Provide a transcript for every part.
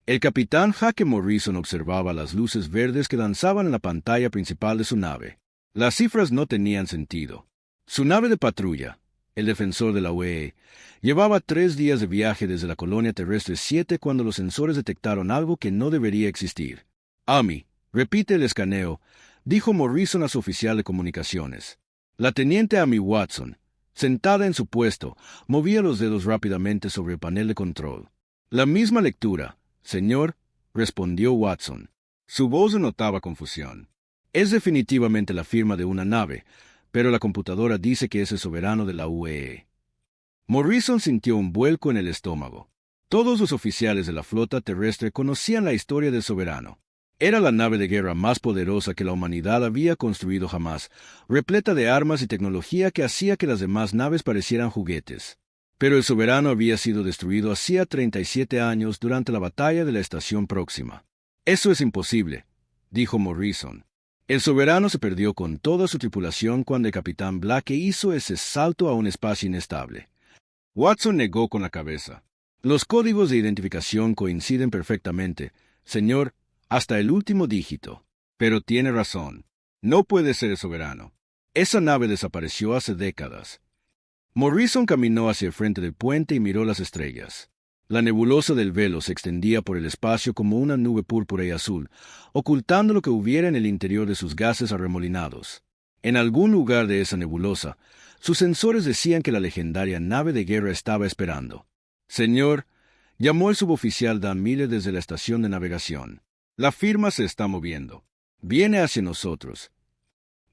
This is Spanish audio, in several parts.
El capitán Jaque Morrison observaba las luces verdes que danzaban en la pantalla principal de su nave. Las cifras no tenían sentido. Su nave de patrulla, el defensor de la UE, llevaba 3 días de viaje desde la colonia terrestre 7 cuando los sensores detectaron algo que no debería existir. Amy, repite el escaneo, dijo Morrison a su oficial de comunicaciones. La teniente Amy Watson, sentada en su puesto, movía los dedos rápidamente sobre el panel de control. La misma lectura, señor, respondió Watson. Su voz denotaba confusión. Es definitivamente la firma de una nave, pero la computadora dice que es el soberano de la UE. Morrison sintió un vuelco en el estómago. Todos los oficiales de la flota terrestre conocían la historia del soberano. Era la nave de guerra más poderosa que la humanidad había construido jamás, repleta de armas y tecnología que hacía que las demás naves parecieran juguetes. Pero el soberano había sido destruido hacía 37 años durante la batalla de la estación próxima. Eso es imposible, dijo Morrison. El soberano se perdió con toda su tripulación cuando el capitán Blake hizo ese salto a un espacio inestable. Watson negó con la cabeza. Los códigos de identificación coinciden perfectamente, señor, hasta el último dígito. Pero tiene razón. No puede ser el soberano. Esa nave desapareció hace décadas. Morrison caminó hacia el frente del puente y miró las estrellas. La nebulosa del velo se extendía por el espacio como una nube púrpura y azul, ocultando lo que hubiera en el interior de sus gases arremolinados. En algún lugar de esa nebulosa, sus sensores decían que la legendaria nave de guerra estaba esperando. Señor, llamó el suboficial Dan Miller desde la estación de navegación. La firma se está moviendo. Viene hacia nosotros.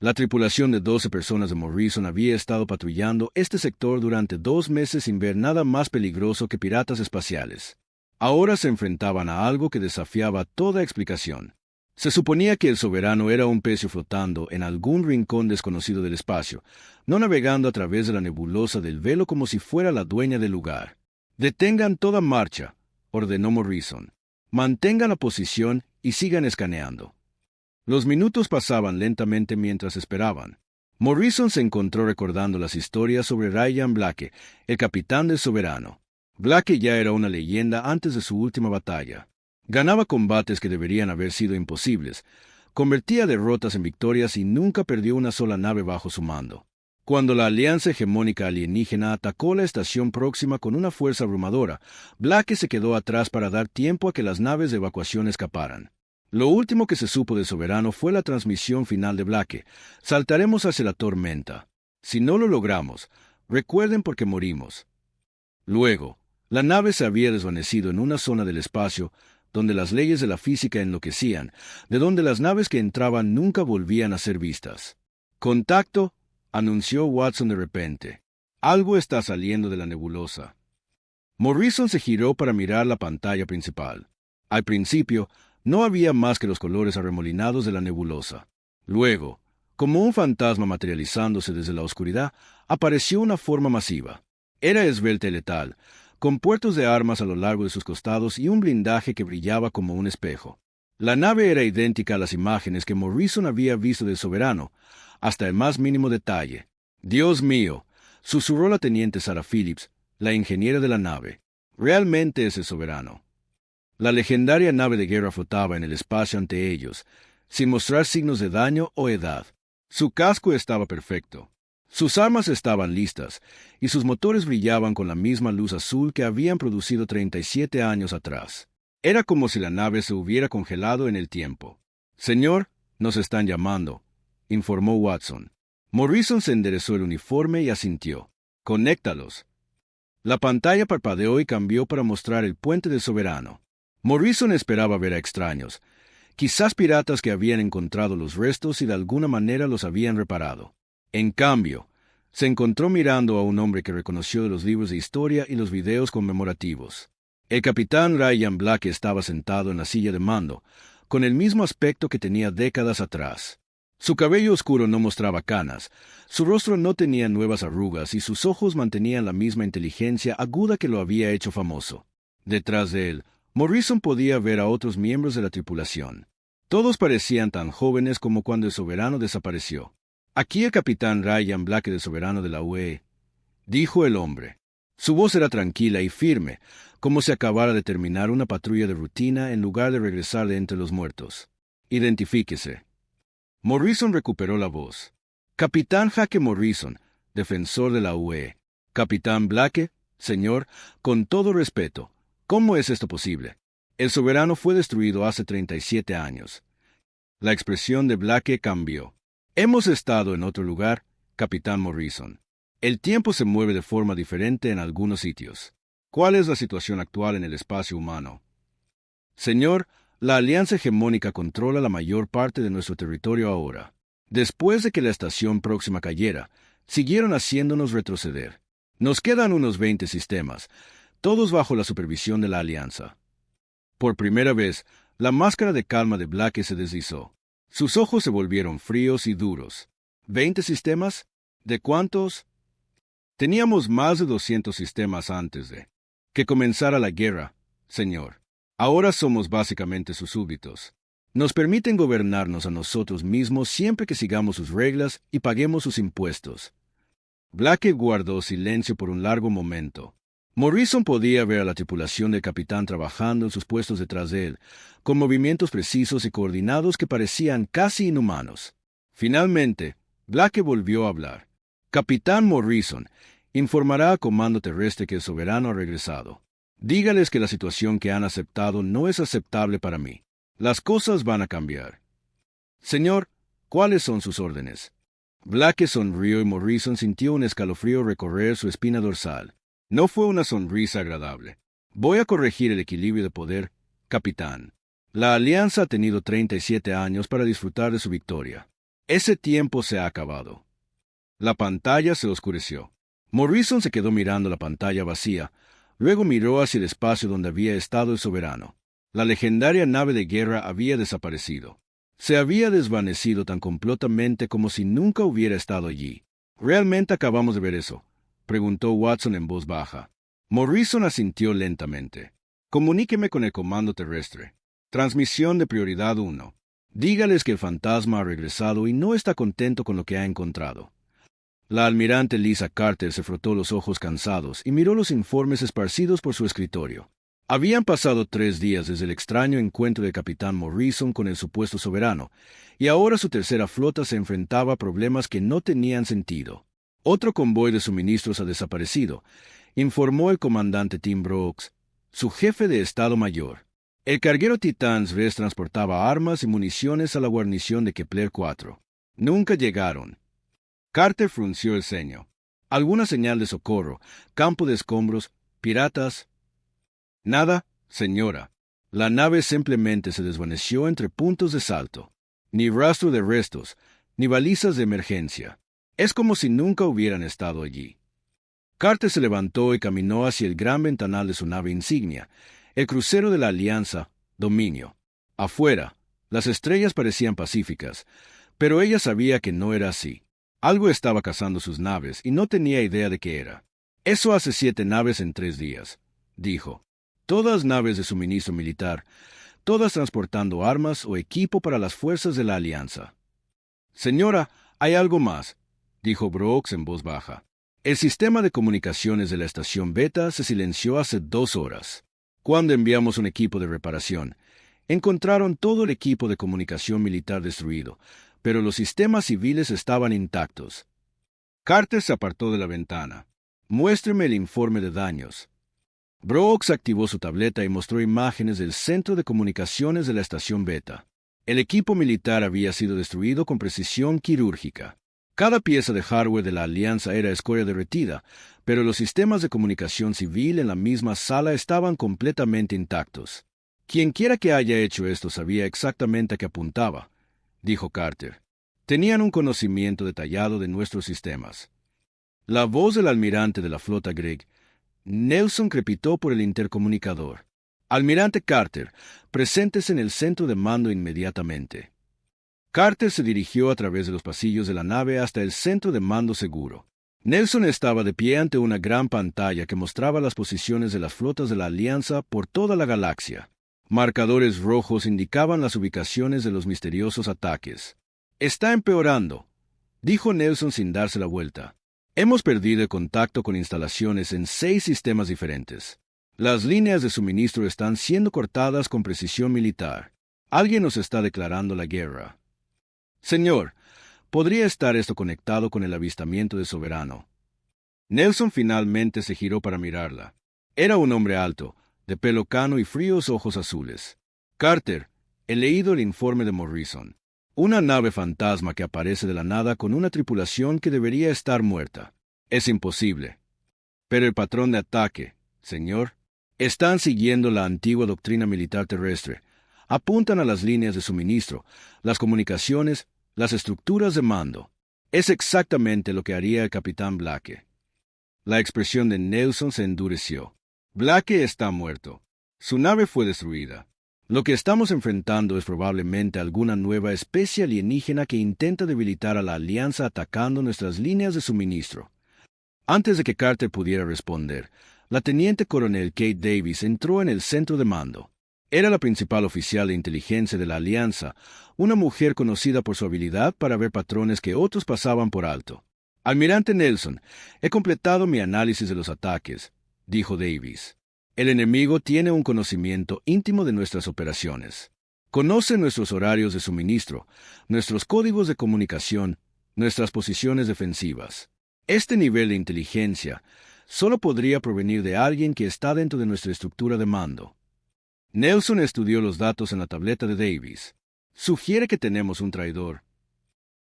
La tripulación de 12 personas de Morrison había estado patrullando este sector durante 2 meses sin ver nada más peligroso que piratas espaciales. Ahora se enfrentaban a algo que desafiaba toda explicación. Se suponía que el soberano era un pecio flotando en algún rincón desconocido del espacio, no navegando a través de la nebulosa del velo como si fuera la dueña del lugar. «Detengan toda marcha», ordenó Morrison. «Mantengan la posición y sigan escaneando». Los minutos pasaban lentamente mientras esperaban. Morrison se encontró recordando las historias sobre Ryan Blake, el capitán del soberano. Blake ya era una leyenda antes de su última batalla. Ganaba combates que deberían haber sido imposibles, convertía derrotas en victorias y nunca perdió una sola nave bajo su mando. Cuando la alianza hegemónica alienígena atacó la estación próxima con una fuerza abrumadora, Blake se quedó atrás para dar tiempo a que las naves de evacuación escaparan. Lo último que se supo del soberano fue la transmisión final de Blake: «Saltaremos hacia la tormenta. Si no lo logramos, recuerden por qué morimos». Luego, la nave se había desvanecido en una zona del espacio donde las leyes de la física enloquecían, de donde las naves que entraban nunca volvían a ser vistas. «Contacto», anunció Watson de repente. «Algo está saliendo de la nebulosa». Morrison se giró para mirar la pantalla principal. Al principio, no había más que los colores arremolinados de la nebulosa. Luego, como un fantasma materializándose desde la oscuridad, apareció una forma masiva. Era esbelta y letal, con puertos de armas a lo largo de sus costados y un blindaje que brillaba como un espejo. La nave era idéntica a las imágenes que Morrison había visto del soberano, hasta el más mínimo detalle. «Dios mío», susurró la teniente Sarah Phillips, la ingeniera de la nave. «Realmente es el soberano». La legendaria nave de guerra flotaba en el espacio ante ellos, sin mostrar signos de daño o edad. Su casco estaba perfecto. Sus armas estaban listas, y sus motores brillaban con la misma luz azul que habían producido 37 años atrás. Era como si la nave se hubiera congelado en el tiempo. «Señor, nos están llamando», informó Watson. Morrison se enderezó el uniforme y asintió. «Conéctalos». La pantalla parpadeó y cambió para mostrar el puente del soberano. Morrison esperaba ver a extraños, quizás piratas que habían encontrado los restos y de alguna manera los habían reparado. En cambio, se encontró mirando a un hombre que reconoció de los libros de historia y los videos conmemorativos. El capitán Ryan Blake estaba sentado en la silla de mando, con el mismo aspecto que tenía décadas atrás. Su cabello oscuro no mostraba canas, su rostro no tenía nuevas arrugas y sus ojos mantenían la misma inteligencia aguda que lo había hecho famoso. Detrás de él, Morrison podía ver a otros miembros de la tripulación. Todos parecían tan jóvenes como cuando el soberano desapareció. «Aquí el capitán Ryan Blake del soberano de la UE», dijo el hombre. Su voz era tranquila y firme, como si acabara de terminar una patrulla de rutina en lugar de regresar de entre los muertos. Identifíquese. Morrison recuperó la voz. Capitán Jake Morrison, defensor de la UE. Capitán Blake, señor, con todo respeto, ¿cómo es esto posible? El soberano fue destruido hace 37 años. La expresión de Blake cambió. Hemos estado en otro lugar, Capitán Morrison. El tiempo se mueve de forma diferente en algunos sitios. ¿Cuál es la situación actual en el espacio humano? Señor, la alianza hegemónica controla la mayor parte de nuestro territorio ahora. Después de que la estación próxima cayera, siguieron haciéndonos retroceder. Nos quedan unos 20 sistemas, todos bajo la supervisión de la alianza. Por primera vez, la máscara de calma de Blake se deslizó. Sus ojos se volvieron fríos y duros. ¿20 sistemas? ¿De cuántos? Teníamos más de 200 sistemas antes de que comenzara la guerra, señor. Ahora somos básicamente sus súbditos. Nos permiten gobernarnos a nosotros mismos siempre que sigamos sus reglas y paguemos sus impuestos. Blake guardó silencio por un largo momento. Morrison podía ver a la tripulación del capitán trabajando en sus puestos detrás de él, con movimientos precisos y coordinados que parecían casi inhumanos. Finalmente, Blake volvió a hablar. Capitán Morrison, informará a Comando Terrestre que el soberano ha regresado. Dígales que la situación que han aceptado no es aceptable para mí. Las cosas van a cambiar. Señor, ¿cuáles son sus órdenes? Blake sonrió y Morrison sintió un escalofrío recorrer su espina dorsal. No fue una sonrisa agradable. Voy a corregir el equilibrio de poder, capitán. La Alianza ha tenido 37 años para disfrutar de su victoria. Ese tiempo se ha acabado. La pantalla se oscureció. Morrison se quedó mirando la pantalla vacía, luego miró hacia el espacio donde había estado el soberano. La legendaria nave de guerra había desaparecido. Se había desvanecido tan completamente como si nunca hubiera estado allí. ¿Realmente acabamos de ver eso?, preguntó Watson en voz baja. Morrison asintió lentamente. Comuníqueme con el comando terrestre. Transmisión de prioridad 1. Dígales que el fantasma ha regresado y no está contento con lo que ha encontrado. La almirante Lisa Carter se frotó los ojos cansados y miró los informes esparcidos por su escritorio. Habían pasado 3 días desde el extraño encuentro del capitán Morrison con el supuesto soberano, y ahora su tercera flota se enfrentaba a problemas que no tenían sentido. Otro convoy de suministros ha desaparecido, informó el comandante Tim Brooks, su jefe de Estado Mayor. El carguero Titans Res transportaba armas y municiones a la guarnición de Kepler 4. Nunca llegaron. Carter frunció el ceño. ¿Alguna señal de socorro? ¿Campo de escombros? ¿Piratas? Nada, señora. La nave simplemente se desvaneció entre puntos de salto. Ni rastro de restos, ni balizas de emergencia. Es como si nunca hubieran estado allí. Carter se levantó y caminó hacia el gran ventanal de su nave insignia, el crucero de la Alianza, Dominio. Afuera, las estrellas parecían pacíficas, pero ella sabía que no era así. Algo estaba cazando sus naves y no tenía idea de qué era. Eso hace 7 naves en 3 días, dijo. Todas naves de suministro militar, todas transportando armas o equipo para las fuerzas de la Alianza. Señora, hay algo más, dijo Brooks en voz baja. El sistema de comunicaciones de la estación Beta se silenció hace 2 horas. Cuando enviamos un equipo de reparación, encontraron todo el equipo de comunicación militar destruido, pero los sistemas civiles estaban intactos. Carter se apartó de la ventana. Muéstreme el informe de daños. Brooks activó su tableta y mostró imágenes del centro de comunicaciones de la estación Beta. El equipo militar había sido destruido con precisión quirúrgica. Cada pieza de hardware de la Alianza era escoria derretida, pero los sistemas de comunicación civil en la misma sala estaban completamente intactos. Quienquiera que haya hecho esto sabía exactamente a qué apuntaba, dijo Carter. Tenían un conocimiento detallado de nuestros sistemas. La voz del almirante de la flota Greg, Nelson, crepitó por el intercomunicador. Almirante Carter, preséntese en el centro de mando inmediatamente. Carter se dirigió a través de los pasillos de la nave hasta el centro de mando seguro. Nelson estaba de pie ante una gran pantalla que mostraba las posiciones de las flotas de la Alianza por toda la galaxia. Marcadores rojos indicaban las ubicaciones de los misteriosos ataques. «Está empeorando», dijo Nelson sin darse la vuelta. Hemos perdido el contacto con instalaciones en 6 sistemas diferentes. Las líneas de suministro están siendo cortadas con precisión militar. Alguien nos está declarando la guerra. Señor, ¿podría estar esto conectado con el avistamiento de Soberano? Nelson finalmente se giró para mirarla. Era un hombre alto, de pelo cano y fríos ojos azules. Carter, he leído el informe de Morrison. Una nave fantasma que aparece de la nada con una tripulación que debería estar muerta. Es imposible. Pero el patrón de ataque, señor, están siguiendo la antigua doctrina militar terrestre. Apuntan a las líneas de suministro, las comunicaciones, las estructuras de mando. Es exactamente lo que haría el capitán Blake. La expresión de Nelson se endureció. Blake está muerto. Su nave fue destruida. Lo que estamos enfrentando es probablemente alguna nueva especie alienígena que intenta debilitar a la Alianza atacando nuestras líneas de suministro. Antes de que Carter pudiera responder, la teniente coronel Kate Davis entró en el centro de mando. Era la principal oficial de inteligencia de la Alianza, una mujer conocida por su habilidad para ver patrones que otros pasaban por alto. Almirante Nelson, he completado mi análisis de los ataques, dijo Davis. El enemigo tiene un conocimiento íntimo de nuestras operaciones. Conoce nuestros horarios de suministro, nuestros códigos de comunicación, nuestras posiciones defensivas. Este nivel de inteligencia solo podría provenir de alguien que está dentro de nuestra estructura de mando. Nelson estudió los datos en la tableta de Davis. Sugiere que tenemos un traidor.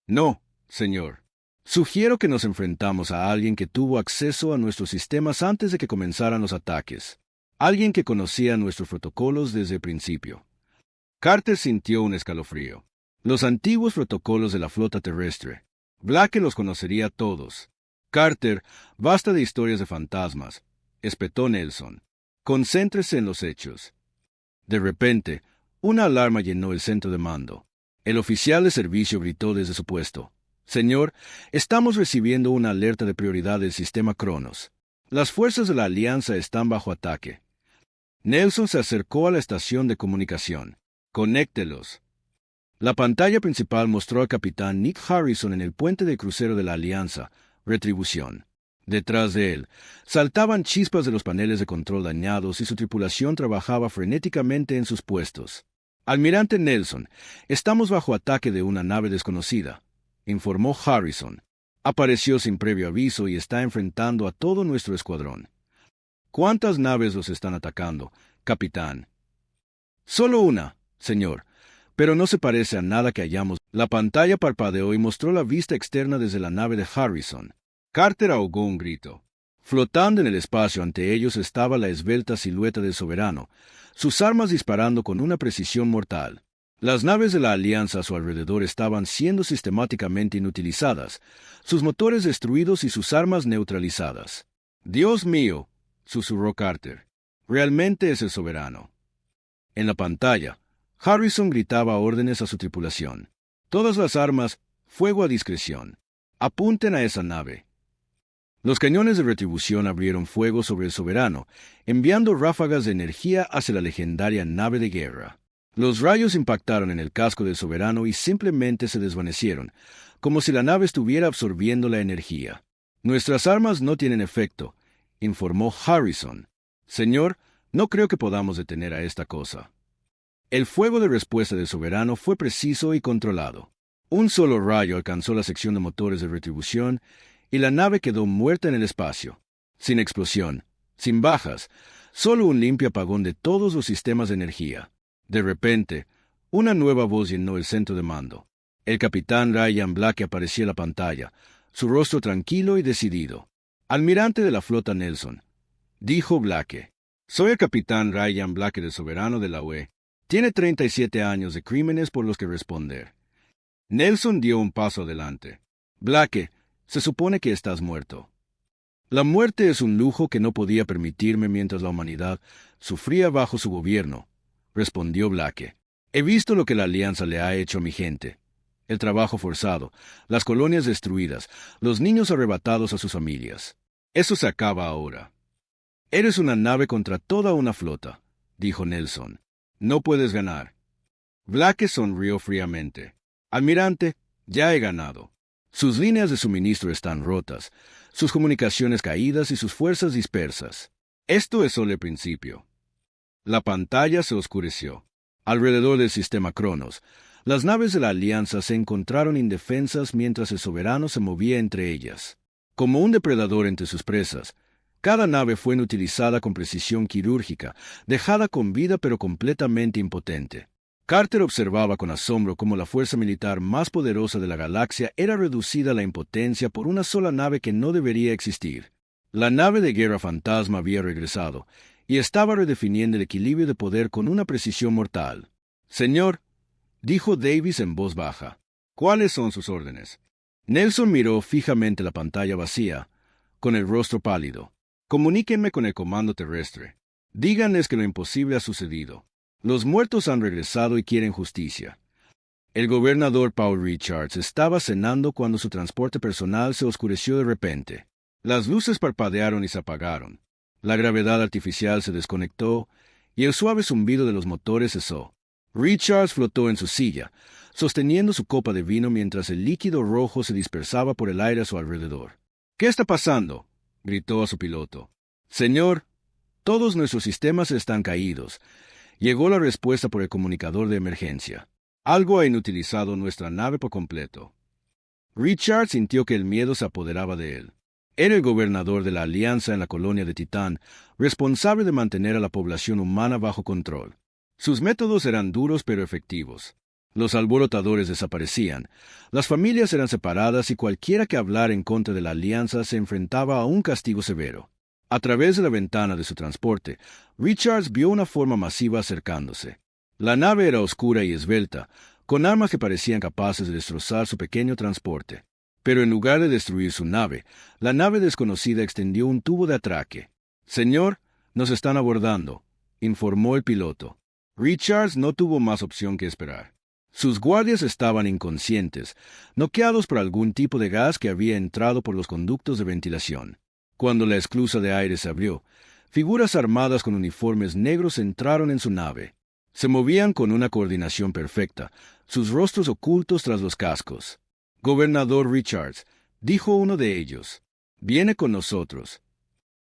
No, señor. Sugiero que nos enfrentamos a alguien que tuvo acceso a nuestros sistemas antes de que comenzaran los ataques. Alguien que conocía nuestros protocolos desde el principio. Carter sintió un escalofrío. Los antiguos protocolos de la flota terrestre. Blake los conocería todos. Carter, basta de historias de fantasmas, espetó Nelson. Concéntrese en los hechos. De repente, una alarma llenó el centro de mando. El oficial de servicio gritó desde su puesto. Señor, estamos recibiendo una alerta de prioridad del sistema Cronos. Las fuerzas de la Alianza están bajo ataque. Nelson se acercó a la estación de comunicación. Conéctelos. La pantalla principal mostró al capitán Nick Harrison en el puente de crucero de la Alianza, Retribución. Detrás de él, saltaban chispas de los paneles de control dañados y su tripulación trabajaba frenéticamente en sus puestos. Almirante Nelson, estamos bajo ataque de una nave desconocida, informó Harrison. Apareció sin previo aviso y está enfrentando a todo nuestro escuadrón. ¿Cuántas naves los están atacando, capitán? Solo una, señor, pero no se parece a nada que hayamos. La pantalla parpadeó y mostró la vista externa desde la nave de Harrison. Carter ahogó un grito. Flotando en el espacio ante ellos estaba la esbelta silueta del Soberano, sus armas disparando con una precisión mortal. Las naves de la Alianza a su alrededor estaban siendo sistemáticamente inutilizadas, sus motores destruidos y sus armas neutralizadas. «Dios mío», susurró Carter, «realmente es el Soberano». En la pantalla, Harrison gritaba órdenes a su tripulación. «Todas las armas, fuego a discreción. Apunten a esa nave». Los cañones de retribución abrieron fuego sobre el Soberano, enviando ráfagas de energía hacia la legendaria nave de guerra. Los rayos impactaron en el casco del Soberano y simplemente se desvanecieron, como si la nave estuviera absorbiendo la energía. «Nuestras armas no tienen efecto», informó Harrison. «Señor, no creo que podamos detener a esta cosa». El fuego de respuesta del Soberano fue preciso y controlado. Un solo rayo alcanzó la sección de motores de retribución y la nave quedó muerta en el espacio. Sin explosión, sin bajas, solo un limpio apagón de todos los sistemas de energía. De repente, una nueva voz llenó el centro de mando. El capitán Ryan Blake aparecía en la pantalla, su rostro tranquilo y decidido. «Almirante de la flota Nelson», dijo Blake. «Soy el capitán Ryan Blake del Soberano de la UE. Tiene 37 años de crímenes por los que responder». Nelson dio un paso adelante. «Blake, se supone que estás muerto». «La muerte es un lujo que no podía permitirme mientras la humanidad sufría bajo su gobierno», respondió Blake. «He visto lo que la Alianza le ha hecho a mi gente. El trabajo forzado, las colonias destruidas, los niños arrebatados a sus familias. Eso se acaba ahora». «Eres una nave contra toda una flota», dijo Nelson. «No puedes ganar». Blake sonrió fríamente. «Almirante, ya he ganado. Sus líneas de suministro están rotas, sus comunicaciones caídas y sus fuerzas dispersas. Esto es solo el principio. La pantalla se oscureció. Alrededor del sistema Cronos, las naves de la Alianza se encontraron indefensas mientras el soberano se movía entre ellas. Como un depredador entre sus presas, cada nave fue inutilizada con precisión quirúrgica, dejada con vida pero completamente impotente. Carter observaba con asombro cómo la fuerza militar más poderosa de la galaxia era reducida a la impotencia por una sola nave que no debería existir. La nave de guerra fantasma había regresado, y estaba redefiniendo el equilibrio de poder con una precisión mortal. «Señor», dijo Davis en voz baja, «¿cuáles son sus órdenes?» Nelson miró fijamente la pantalla vacía, con el rostro pálido. «Comuníquenme con el comando terrestre. Díganles que lo imposible ha sucedido. Los muertos han regresado y quieren justicia». El gobernador Paul Richards estaba cenando cuando su transporte personal se oscureció de repente. Las luces parpadearon y se apagaron. La gravedad artificial se desconectó y el suave zumbido de los motores cesó. Richards flotó en su silla, sosteniendo su copa de vino mientras el líquido rojo se dispersaba por el aire a su alrededor. «¿Qué está pasando?», gritó a su piloto. «Señor, todos nuestros sistemas están caídos», llegó la respuesta por el comunicador de emergencia. «Algo ha inutilizado nuestra nave por completo». Richards sintió que el miedo se apoderaba de él. Era el gobernador de la Alianza en la colonia de Titán, responsable de mantener a la población humana bajo control. Sus métodos eran duros pero efectivos. Los alborotadores desaparecían, las familias eran separadas y cualquiera que hablara en contra de la Alianza se enfrentaba a un castigo severo. A través de la ventana de su transporte, Richards vio una forma masiva acercándose. La nave era oscura y esbelta, con armas que parecían capaces de destrozar su pequeño transporte. Pero en lugar de destruir su nave, la nave desconocida extendió un tubo de atraque. «Señor, nos están abordando», informó el piloto. Richards no tuvo más opción que esperar. Sus guardias estaban inconscientes, noqueados por algún tipo de gas que había entrado por los conductos de ventilación. Cuando la esclusa de aire se abrió, figuras armadas con uniformes negros entraron en su nave. Se movían con una coordinación perfecta, sus rostros ocultos tras los cascos. «Gobernador Richards», dijo uno de ellos, «viene con nosotros».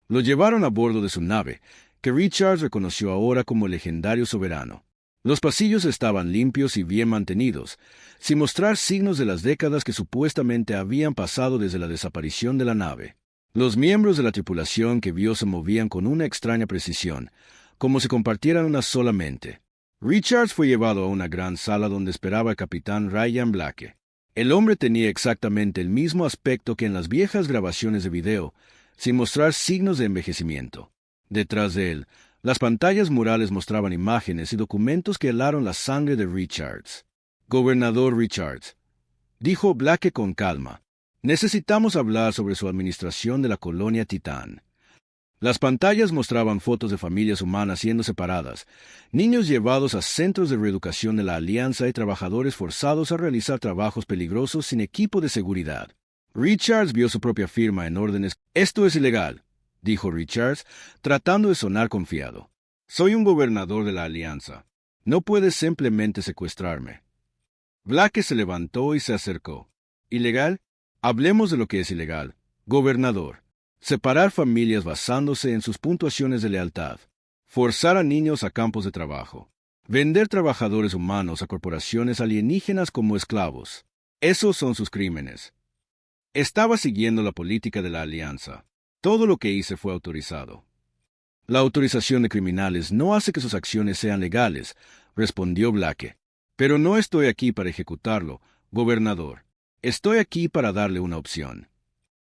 Lo llevaron a bordo de su nave, que Richards reconoció ahora como el legendario soberano. Los pasillos estaban limpios y bien mantenidos, sin mostrar signos de las décadas que supuestamente habían pasado desde la desaparición de la nave. Los miembros de la tripulación que vio se movían con una extraña precisión, como si compartieran una sola mente. Richards fue llevado a una gran sala donde esperaba el capitán Ryan Blake. El hombre tenía exactamente el mismo aspecto que en las viejas grabaciones de video, sin mostrar signos de envejecimiento. Detrás de él, las pantallas murales mostraban imágenes y documentos que helaron la sangre de Richards. «Gobernador Richards», dijo Blake con calma, «necesitamos hablar sobre su administración de la colonia Titán». Las pantallas mostraban fotos de familias humanas siendo separadas, niños llevados a centros de reeducación de la Alianza y trabajadores forzados a realizar trabajos peligrosos sin equipo de seguridad. Richards vio su propia firma en órdenes. «Esto es ilegal», dijo Richards, tratando de sonar confiado. «Soy un gobernador de la Alianza. No puedes simplemente secuestrarme». Blake se levantó y se acercó. «¿Ilegal? Hablemos de lo que es ilegal. Gobernador. Separar familias basándose en sus puntuaciones de lealtad. Forzar a niños a campos de trabajo. Vender trabajadores humanos a corporaciones alienígenas como esclavos. Esos son sus crímenes». Estaba siguiendo la política de la Alianza. Todo lo que hice fue autorizado. «La autorización de criminales no hace que sus acciones sean legales», respondió Blake. «Pero no estoy aquí para ejecutarlo, gobernador. Estoy aquí para darle una opción».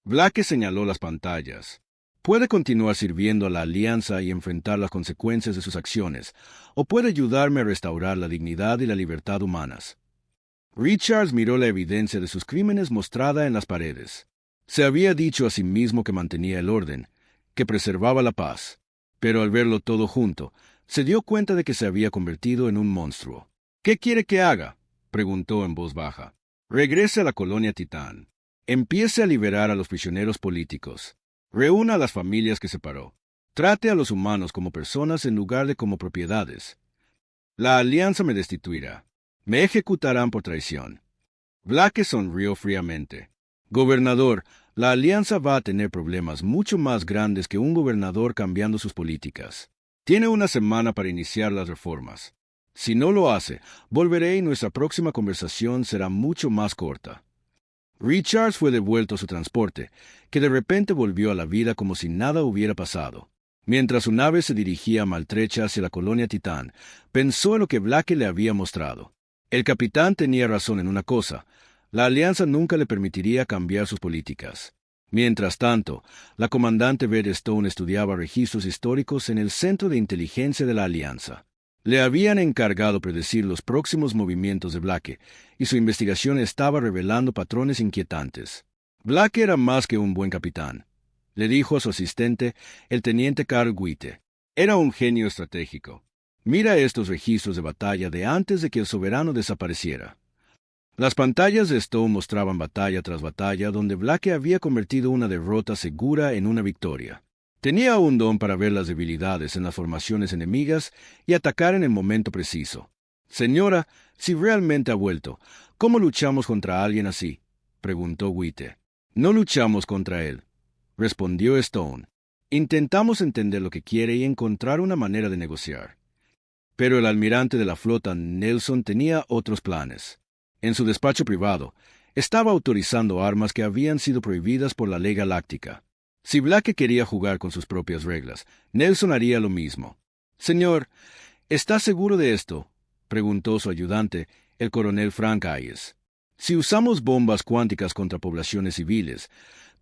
Blake señaló las pantallas. «Puede continuar sirviendo a la Alianza y enfrentar las consecuencias de sus acciones, o puede ayudarme a restaurar la dignidad y la libertad humanas». Richards miró la evidencia de sus crímenes mostrada en las paredes. Se había dicho a sí mismo que mantenía el orden, que preservaba la paz, pero al verlo todo junto, se dio cuenta de que se había convertido en un monstruo. «¿Qué quiere que haga?», preguntó en voz baja. «Regrese a la colonia Titán. Empiece a liberar a los prisioneros políticos. Reúna a las familias que separó. Trate a los humanos como personas en lugar de como propiedades. La Alianza me destituirá. Me ejecutarán por traición». Blake sonrió fríamente. «Gobernador, La alianza va a tener problemas mucho más grandes que un gobernador cambiando sus políticas. Tiene una semana para iniciar las reformas. Si no lo hace, volveré y nuestra próxima conversación será mucho más corta. Richards fue devuelto a su transporte, que de repente volvió a la vida como si nada hubiera pasado. Mientras su nave se dirigía maltrecha hacia la colonia Titán, pensó en lo que Blake le había mostrado. El capitán tenía razón en una cosa: la alianza nunca le permitiría cambiar sus políticas. Mientras tanto, la comandante Redstone estudiaba registros históricos en el Centro de Inteligencia de la Alianza. Le habían encargado predecir los próximos movimientos de Blake, y su investigación estaba revelando patrones inquietantes. Blake era más que un buen capitán, le dijo a su asistente, el teniente Carl Witte. Era un genio estratégico. Mira estos registros de batalla de antes de que el soberano desapareciera. Las pantallas de Stone mostraban batalla tras batalla donde Blake había convertido una derrota segura en una victoria. Tenía un don para ver las debilidades en las formaciones enemigas y atacar en el momento preciso. Señora, si realmente ha vuelto, ¿cómo luchamos contra alguien así?, preguntó Witte. No luchamos contra él, respondió Stone. Intentamos entender lo que quiere y encontrar una manera de negociar. Pero el almirante de la flota, Nelson, tenía otros planes. En su despacho privado, estaba autorizando armas que habían sido prohibidas por la ley galáctica. Si Blake quería jugar con sus propias reglas, Nelson haría lo mismo. Señor, ¿está seguro de esto?, preguntó su ayudante, el coronel Frank Hayes. Si usamos bombas cuánticas contra poblaciones civiles,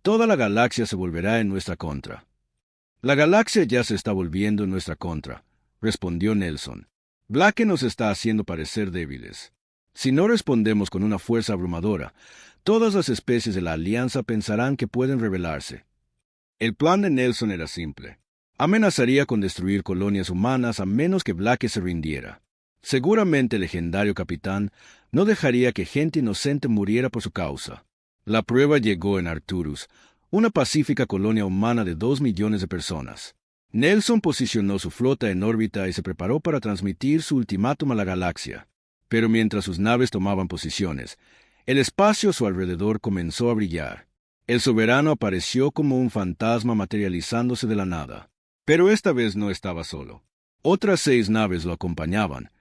toda la galaxia se volverá en nuestra contra. La galaxia ya se está volviendo en nuestra contra, respondió Nelson. Blake nos está haciendo parecer débiles. Si no respondemos con una fuerza abrumadora, todas las especies de la Alianza pensarán que pueden rebelarse. El plan de Nelson era simple. Amenazaría con destruir colonias humanas a menos que Blake se rindiera. Seguramente el legendario capitán no dejaría que gente inocente muriera por su causa. La prueba llegó en Arcturus, una pacífica colonia humana de 2 millones de personas. Nelson posicionó su flota en órbita y se preparó para transmitir su ultimátum a la galaxia. Pero mientras sus naves tomaban posiciones, el espacio a su alrededor comenzó a brillar. El soberano apareció como un fantasma materializándose de la nada. Pero esta vez no estaba solo. Otras 6 naves lo acompañaban,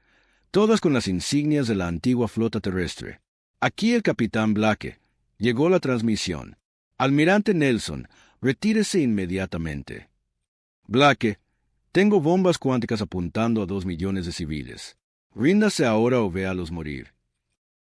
todas con las insignias de la antigua flota terrestre. Aquí el capitán Blake. Llegó la transmisión. Almirante Nelson, retírese inmediatamente. Blake, tengo bombas cuánticas apuntando a 2 millones de civiles. Ríndase ahora o véalos morir.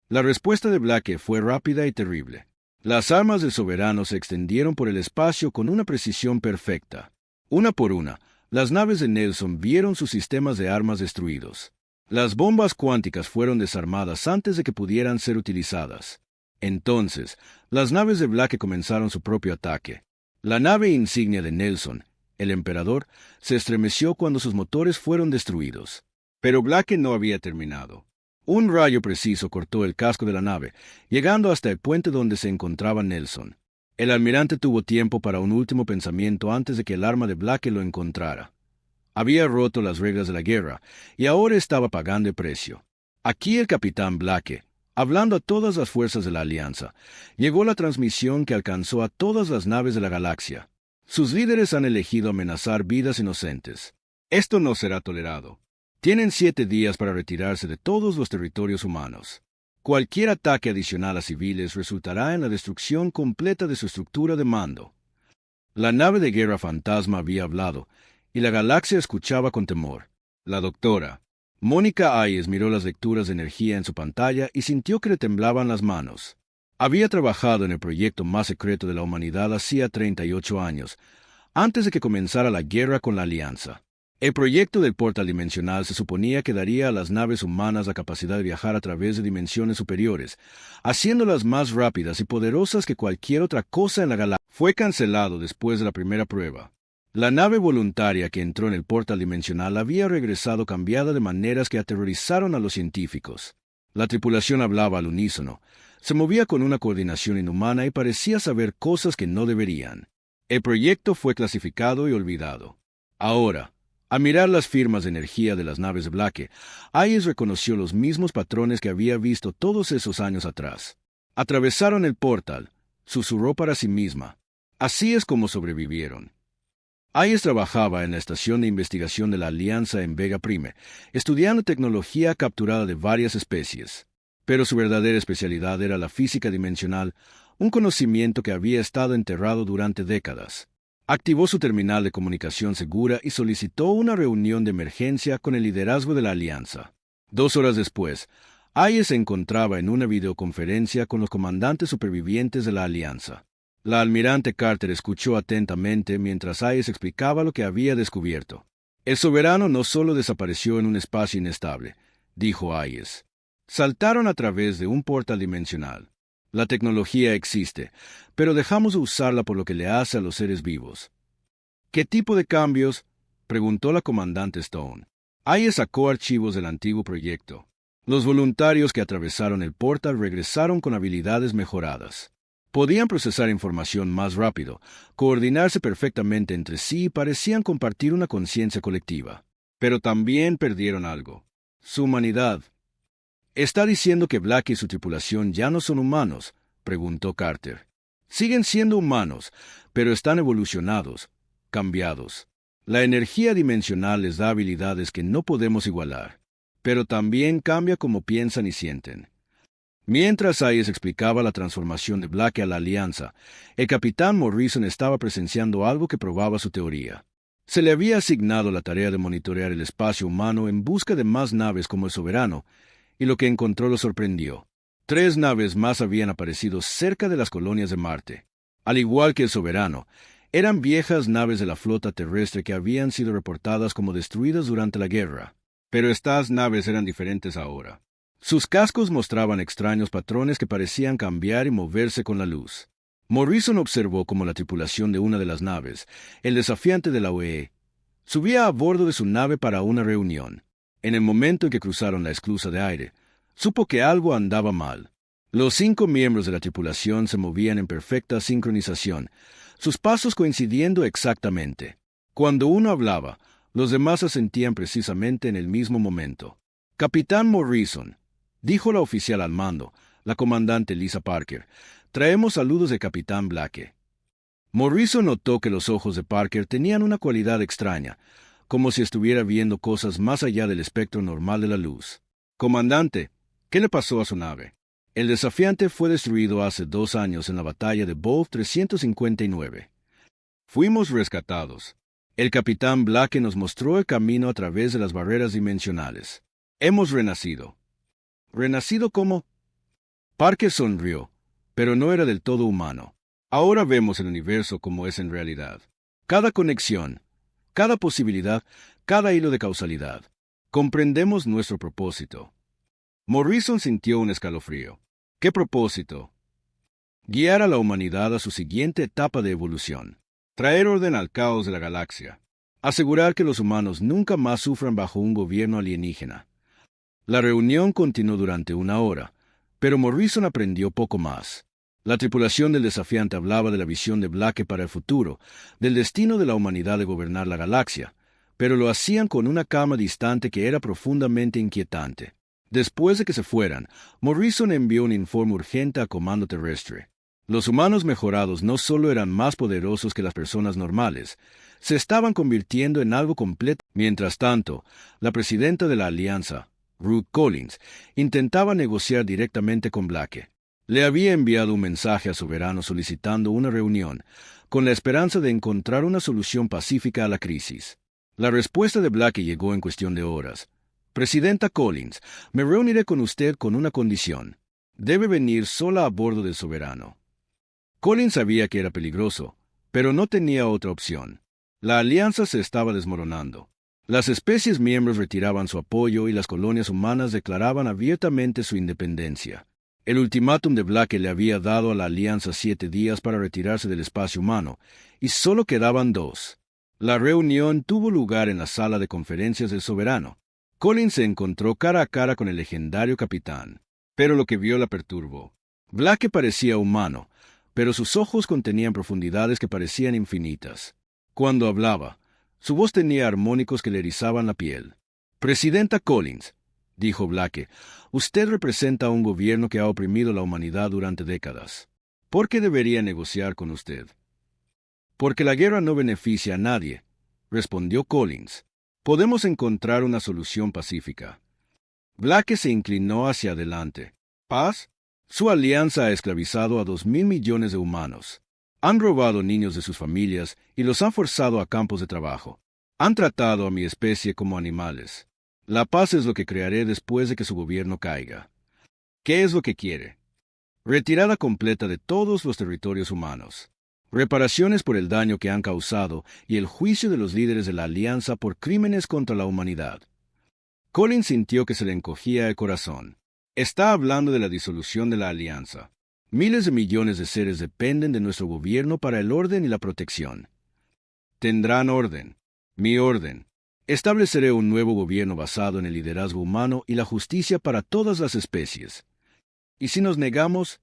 La respuesta de Blake fue rápida y terrible. Las armas del soberano se extendieron por el espacio con una precisión perfecta. Una por una, las naves de Nelson vieron sus sistemas de armas destruidos. Las bombas cuánticas fueron desarmadas antes de que pudieran ser utilizadas. Entonces, las naves de Blake comenzaron su propio ataque. La nave insignia de Nelson, el emperador, se estremeció cuando sus motores fueron destruidos. Pero Blake no había terminado. Un rayo preciso cortó el casco de la nave, llegando hasta el puente donde se encontraba Nelson. El almirante tuvo tiempo para un último pensamiento antes de que el arma de Blake lo encontrara. Había roto las reglas de la guerra, y ahora estaba pagando el precio. Aquí el capitán Blake, hablando a todas las fuerzas de la Alianza, llegó la transmisión que alcanzó a todas las naves de la galaxia. Sus líderes han elegido amenazar vidas inocentes. Esto no será tolerado. Tienen 7 días para retirarse de todos los territorios humanos. Cualquier ataque adicional a civiles resultará en la destrucción completa de su estructura de mando. La nave de guerra fantasma había hablado, y la galaxia escuchaba con temor. La doctora Mónica Hayes miró las lecturas de energía en su pantalla y sintió que le temblaban las manos. Había trabajado en el proyecto más secreto de la humanidad hacía 38 años, antes de que comenzara la guerra con la Alianza. El proyecto del portal dimensional se suponía que daría a las naves humanas la capacidad de viajar a través de dimensiones superiores, haciéndolas más rápidas y poderosas que cualquier otra cosa en la galaxia. Fue cancelado después de la primera prueba. La nave voluntaria que entró en el portal dimensional había regresado cambiada de maneras que aterrorizaron a los científicos. La tripulación hablaba al unísono, se movía con una coordinación inhumana y parecía saber cosas que no deberían. El proyecto fue clasificado y olvidado. Ahora, al mirar las firmas de energía de las naves de Blake, Hayes reconoció los mismos patrones que había visto todos esos años atrás. Atravesaron el portal, susurró para sí misma. Así es como sobrevivieron. Hayes trabajaba en la estación de investigación de la Alianza en Vega Prime, estudiando tecnología capturada de varias especies. Pero su verdadera especialidad era la física dimensional, un conocimiento que había estado enterrado durante décadas. Activó su terminal de comunicación segura y solicitó una reunión de emergencia con el liderazgo de la Alianza. 2 horas después, Hayes se encontraba en una videoconferencia con los comandantes supervivientes de la Alianza. La almirante Carter escuchó atentamente mientras Hayes explicaba lo que había descubierto. El soberano no solo desapareció en un espacio inestable, dijo Hayes. Saltaron a través de un portal dimensional. La tecnología existe, pero dejamos de usarla por lo que le hace a los seres vivos. ¿Qué tipo de cambios?, preguntó la comandante Stone. Hayes sacó archivos del antiguo proyecto. Los voluntarios que atravesaron el portal regresaron con habilidades mejoradas. Podían procesar información más rápido, coordinarse perfectamente entre sí y parecían compartir una conciencia colectiva. Pero también perdieron algo: su humanidad. ¿Está diciendo que Black y su tripulación ya no son humanos?, preguntó Carter. Siguen siendo humanos, pero están evolucionados, cambiados. La energía dimensional les da habilidades que no podemos igualar, pero también cambia cómo piensan y sienten. Mientras Hayes explicaba la transformación de Black a la Alianza, el capitán Morrison estaba presenciando algo que probaba su teoría. Se le había asignado la tarea de monitorear el espacio humano en busca de más naves como el Soberano, y lo que encontró lo sorprendió. 3 naves más habían aparecido cerca de las colonias de Marte. Al igual que el Soberano, eran viejas naves de la flota terrestre que habían sido reportadas como destruidas durante la guerra. Pero estas naves eran diferentes ahora. Sus cascos mostraban extraños patrones que parecían cambiar y moverse con la luz. Morrison observó cómo la tripulación de una de las naves, el desafiante de la OEE, subía a bordo de su nave para una reunión. En el momento en que cruzaron la esclusa de aire, supo que algo andaba mal. Los 5 miembros de la tripulación se movían en perfecta sincronización, sus pasos coincidiendo exactamente. Cuando uno hablaba, los demás asentían precisamente en el mismo momento. «Capitán Morrison», dijo la oficial al mando, la comandante Lisa Parker, «traemos saludos de Capitán Blake». Morrison notó que los ojos de Parker tenían una cualidad extraña, como si estuviera viendo cosas más allá del espectro normal de la luz. «Comandante, ¿qué le pasó a su nave?» El desafiante fue destruido hace 2 años en la batalla de Wolf 359. Fuimos rescatados. El capitán Blake nos mostró el camino a través de las barreras dimensionales. Hemos renacido. ¿Renacido cómo? Parker sonrió, pero no era del todo humano. Ahora vemos el universo como es en realidad. Cada conexión, cada posibilidad, cada hilo de causalidad. Comprendemos nuestro propósito. Morrison sintió un escalofrío. ¿Qué propósito? Guiar a la humanidad a su siguiente etapa de evolución. Traer orden al caos de la galaxia. Asegurar que los humanos nunca más sufran bajo un gobierno alienígena. La reunión continuó durante 1 hora, pero Morrison aprendió poco más. La tripulación del desafiante hablaba de la visión de Blake para el futuro, del destino de la humanidad de gobernar la galaxia, pero lo hacían con una calma distante que era profundamente inquietante. Después de que se fueran, Morrison envió un informe urgente al comando terrestre. Los humanos mejorados no solo eran más poderosos que las personas normales, se estaban convirtiendo en algo completo. Mientras tanto, la presidenta de la Alianza, Ruth Collins, intentaba negociar directamente con Blake. Le había enviado un mensaje a Soberano solicitando una reunión, con la esperanza de encontrar una solución pacífica a la crisis. La respuesta de Blake llegó en cuestión de horas. «Presidenta Collins, me reuniré con usted con una condición. Debe venir sola a bordo del Soberano». Collins sabía que era peligroso, pero no tenía otra opción. La alianza se estaba desmoronando. Las especies miembros retiraban su apoyo y las colonias humanas declaraban abiertamente su independencia. El ultimátum de Blake le había dado a la alianza 7 días para retirarse del espacio humano, y solo quedaban 2. La reunión tuvo lugar en la sala de conferencias del Soberano. Collins se encontró cara a cara con el legendario capitán, pero lo que vio la perturbó. Blake parecía humano, pero sus ojos contenían profundidades que parecían infinitas. Cuando hablaba, su voz tenía armónicos que le erizaban la piel. «Presidenta Collins», dijo Blake, «usted representa a un gobierno que ha oprimido a la humanidad durante décadas. ¿Por qué debería negociar con usted? Porque la guerra no beneficia a nadie, respondió Collins. Podemos encontrar una solución pacífica. Blake se inclinó hacia adelante. ¿Paz? Su alianza ha esclavizado a 2.000 millones de humanos. Han robado niños de sus familias y los han forzado a campos de trabajo. Han tratado a mi especie como animales. La paz es lo que crearé después de que su gobierno caiga. ¿Qué es lo que quiere? Retirada completa de todos los territorios humanos. Reparaciones por el daño que han causado y el juicio de los líderes de la Alianza por crímenes contra la humanidad. Collins sintió que se le encogía el corazón. Está hablando de la disolución de la Alianza. Miles de millones de seres dependen de nuestro gobierno para el orden y la protección. Tendrán orden. Mi orden. Estableceré un nuevo gobierno basado en el liderazgo humano y la justicia para todas las especies. ¿Y si nos negamos?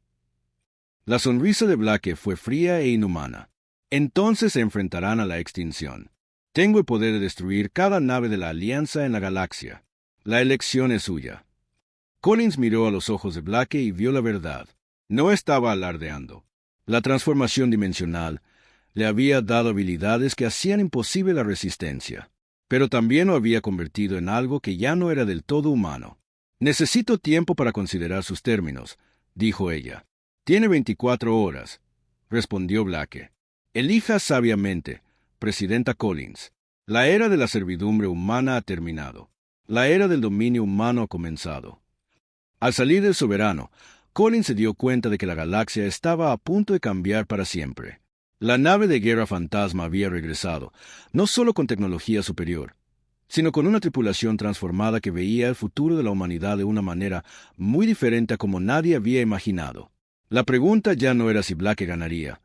La sonrisa de Blake fue fría e inhumana. Entonces se enfrentarán a la extinción. Tengo el poder de destruir cada nave de la Alianza en la galaxia. La elección es suya. Collins miró a los ojos de Blake y vio la verdad. No estaba alardeando. La transformación dimensional le había dado habilidades que hacían imposible la resistencia, pero también lo había convertido en algo que ya no era del todo humano. Necesito tiempo para considerar sus términos, dijo ella. Tiene 24 horas, respondió Blake. Elija sabiamente, Presidenta Collins. La era de la servidumbre humana ha terminado. La era del dominio humano ha comenzado. Al salir del soberano, Collins se dio cuenta de que la galaxia estaba a punto de cambiar para siempre. La nave de guerra fantasma había regresado, no solo con tecnología superior, sino con una tripulación transformada que veía el futuro de la humanidad de una manera muy diferente a como nadie había imaginado. La pregunta ya no era si Blake ganaría,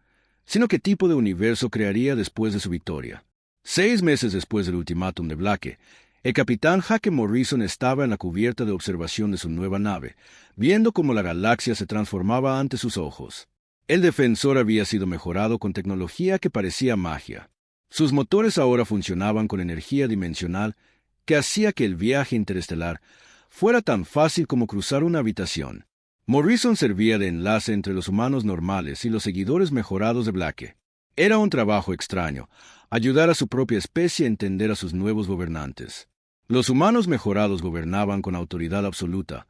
sino qué tipo de universo crearía después de su victoria. 6 meses después del ultimátum de Blake, el capitán Hake Morrison estaba en la cubierta de observación de su nueva nave, viendo cómo la galaxia se transformaba ante sus ojos. El defensor había sido mejorado con tecnología que parecía magia. Sus motores ahora funcionaban con energía dimensional que hacía que el viaje interestelar fuera tan fácil como cruzar una habitación. Morrison servía de enlace entre los humanos normales y los seguidores mejorados de Blake. Era un trabajo extraño, ayudar a su propia especie a entender a sus nuevos gobernantes. Los humanos mejorados gobernaban con autoridad absoluta,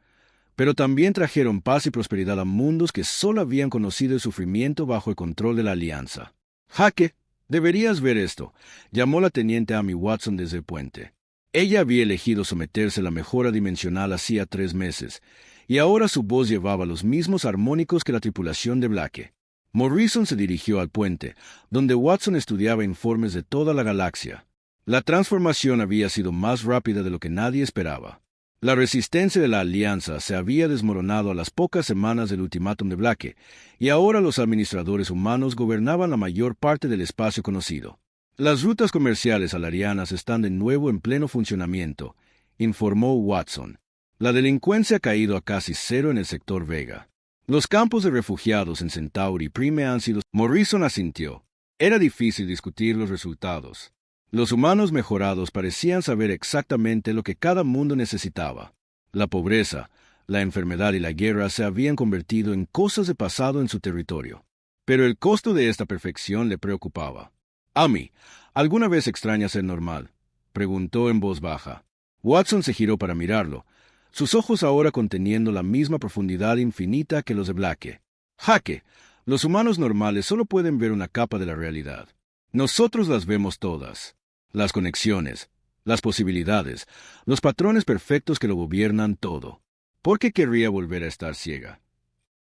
pero también trajeron paz y prosperidad a mundos que solo habían conocido el sufrimiento bajo el control de la Alianza. Hake, deberías ver esto, llamó la teniente Amy Watson desde el puente. Ella había elegido someterse a la mejora dimensional hacía 3 meses, y ahora su voz llevaba los mismos armónicos que la tripulación de Blake. Morrison se dirigió al puente, donde Watson estudiaba informes de toda la galaxia. La transformación había sido más rápida de lo que nadie esperaba. La resistencia de la Alianza se había desmoronado a las pocas semanas del ultimátum de Blake, y ahora los administradores humanos gobernaban la mayor parte del espacio conocido. Las rutas comerciales alarianas están de nuevo en pleno funcionamiento, informó Watson. La delincuencia ha caído a casi cero en el sector Vega. Los campos de refugiados en Centauri Prime han sido... Morrison asintió. Era difícil discutir los resultados. Los humanos mejorados parecían saber exactamente lo que cada mundo necesitaba. La pobreza, la enfermedad y la guerra se habían convertido en cosas de pasado en su territorio. Pero el costo de esta perfección le preocupaba. Amy, ¿alguna vez extraña ser normal?, preguntó en voz baja. Watson se giró para mirarlo, sus ojos ahora conteniendo la misma profundidad infinita que los de Blake. Hake, los humanos normales solo pueden ver una capa de la realidad. Nosotros las vemos todas. Las conexiones, las posibilidades, los patrones perfectos que lo gobiernan todo. ¿Por qué querría volver a estar ciega?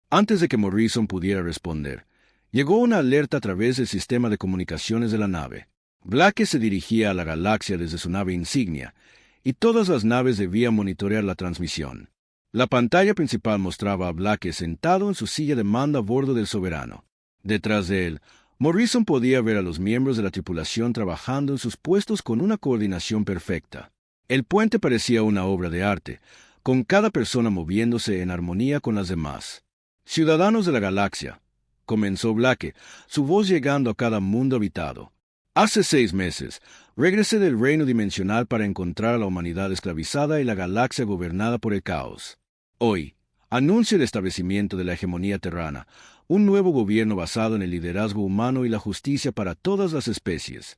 Antes de que Morrison pudiera responder, llegó una alerta a través del sistema de comunicaciones de la nave. Blake se dirigía a la galaxia desde su nave insignia, y todas las naves debían monitorear la transmisión. La pantalla principal mostraba a Blake sentado en su silla de mando a bordo del Soberano. Detrás de él, Morrison podía ver a los miembros de la tripulación trabajando en sus puestos con una coordinación perfecta. El puente parecía una obra de arte, con cada persona moviéndose en armonía con las demás. «Ciudadanos de la galaxia», comenzó Blake, su voz llegando a cada mundo habitado. Hace 6 meses, regresé del reino dimensional para encontrar a la humanidad esclavizada y la galaxia gobernada por el caos. Hoy, Anuncia el establecimiento de la hegemonía terrana, un nuevo gobierno basado en el liderazgo humano y la justicia para todas las especies.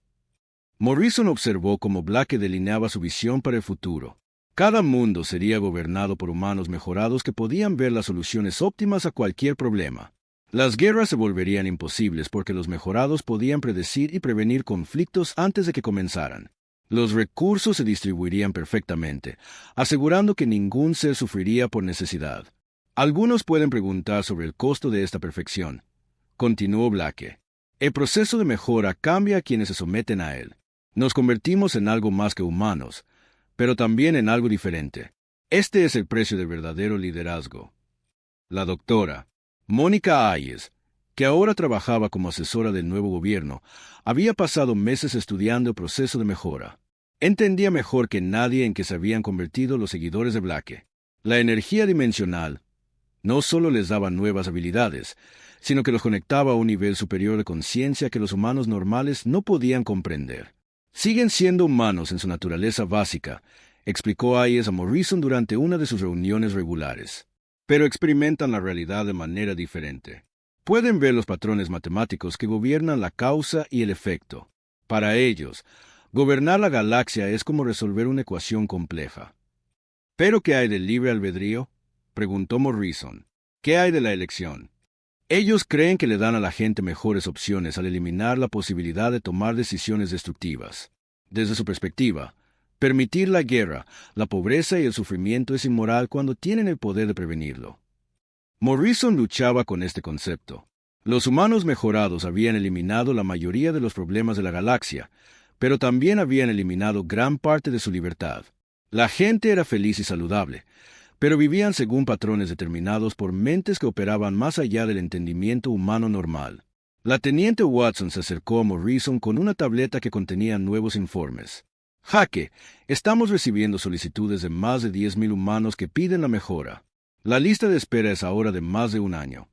Morrison observó cómo Blake delineaba su visión para el futuro. Cada mundo sería gobernado por humanos mejorados que podían ver las soluciones óptimas a cualquier problema. Las guerras se volverían imposibles porque los mejorados podían predecir y prevenir conflictos antes de que comenzaran. Los recursos se distribuirían perfectamente, asegurando que ningún ser sufriría por necesidad. Algunos pueden preguntar sobre el costo de esta perfección. Continuó Blake. El proceso de mejora cambia a quienes se someten a él. Nos convertimos en algo más que humanos, pero también en algo diferente. Este es el precio del verdadero liderazgo. La doctora Mónica Hayes, que ahora trabajaba como asesora del nuevo gobierno, había pasado meses estudiando el proceso de mejora. Entendía mejor que nadie en qué se habían convertido los seguidores de Blake. La energía dimensional no solo les daba nuevas habilidades, sino que los conectaba a un nivel superior de conciencia que los humanos normales no podían comprender. Siguen siendo humanos en su naturaleza básica, explicó Hayes a Morrison durante una de sus reuniones regulares, pero experimentan la realidad de manera diferente. Pueden ver los patrones matemáticos que gobiernan la causa y el efecto. Para ellos, gobernar la galaxia es como resolver una ecuación compleja. ¿Pero qué hay del libre albedrío?, preguntó Morrison. ¿Qué hay de la elección? Ellos creen que le dan a la gente mejores opciones al eliminar la posibilidad de tomar decisiones destructivas. Desde su perspectiva, permitir la guerra, la pobreza y el sufrimiento es inmoral cuando tienen el poder de prevenirlo. Morrison luchaba con este concepto. Los humanos mejorados habían eliminado la mayoría de los problemas de la galaxia, pero también habían eliminado gran parte de su libertad. La gente era feliz y saludable, pero vivían según patrones determinados por mentes que operaban más allá del entendimiento humano normal. La teniente Watson se acercó a Morrison con una tableta que contenía nuevos informes. Jaque, estamos recibiendo solicitudes de más de 10,000 humanos que piden la mejora. La lista de espera es ahora de más de un año.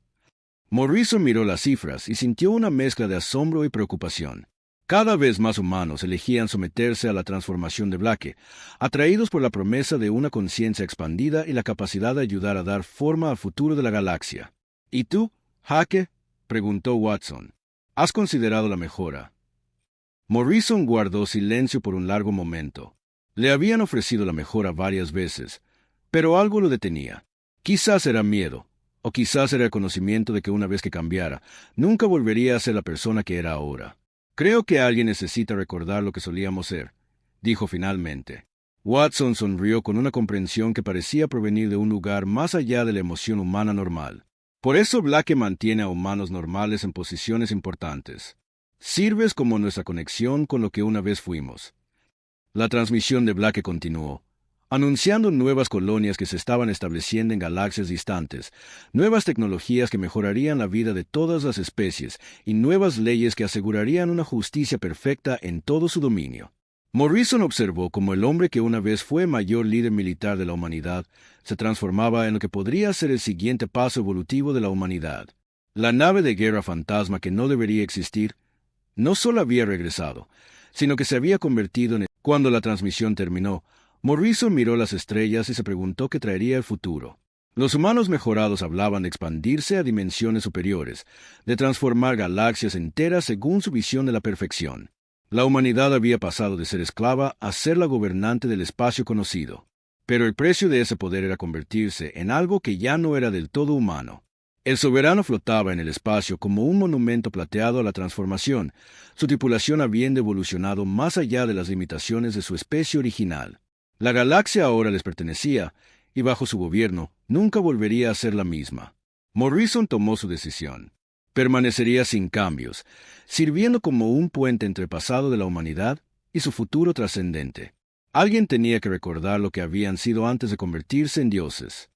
Morrison miró las cifras y sintió una mezcla de asombro y preocupación. Cada vez más humanos elegían someterse a la transformación de Blake, atraídos por la promesa de una conciencia expandida y la capacidad de ayudar a dar forma al futuro de la galaxia. ¿Y tú, Jaque?, preguntó Watson. ¿Has considerado la mejora? Morrison guardó silencio por un largo momento. Le habían ofrecido la mejora varias veces, pero algo lo detenía. Quizás era miedo, o quizás era el conocimiento de que una vez que cambiara, nunca volvería a ser la persona que era ahora. Creo que alguien necesita recordar lo que solíamos ser, dijo finalmente. Watson sonrió con una comprensión que parecía provenir de un lugar más allá de la emoción humana normal. Por eso Blake mantiene a humanos normales en posiciones importantes. Sirves como nuestra conexión con lo que una vez fuimos. La transmisión de Blake continuó, anunciando nuevas colonias que se estaban estableciendo en galaxias distantes, nuevas tecnologías que mejorarían la vida de todas las especies y nuevas leyes que asegurarían una justicia perfecta en todo su dominio. Morrison observó cómo el hombre que una vez fue mayor líder militar de la humanidad se transformaba en lo que podría ser el siguiente paso evolutivo de la humanidad. La nave de guerra fantasma que no debería existir no solo había regresado, sino que se había convertido en el... Cuando la transmisión terminó, Morrison miró las estrellas y se preguntó qué traería el futuro. Los humanos mejorados hablaban de expandirse a dimensiones superiores, de transformar galaxias enteras según su visión de la perfección. La humanidad había pasado de ser esclava a ser la gobernante del espacio conocido. Pero el precio de ese poder era convertirse en algo que ya no era del todo humano. El soberano flotaba en el espacio como un monumento plateado a la transformación, su tripulación habiendo evolucionado más allá de las limitaciones de su especie original. La galaxia ahora les pertenecía, y bajo su gobierno nunca volvería a ser la misma. Morrison tomó su decisión. Permanecería sin cambios, sirviendo como un puente entre el pasado de la humanidad y su futuro trascendente. Alguien tenía que recordar lo que habían sido antes de convertirse en dioses.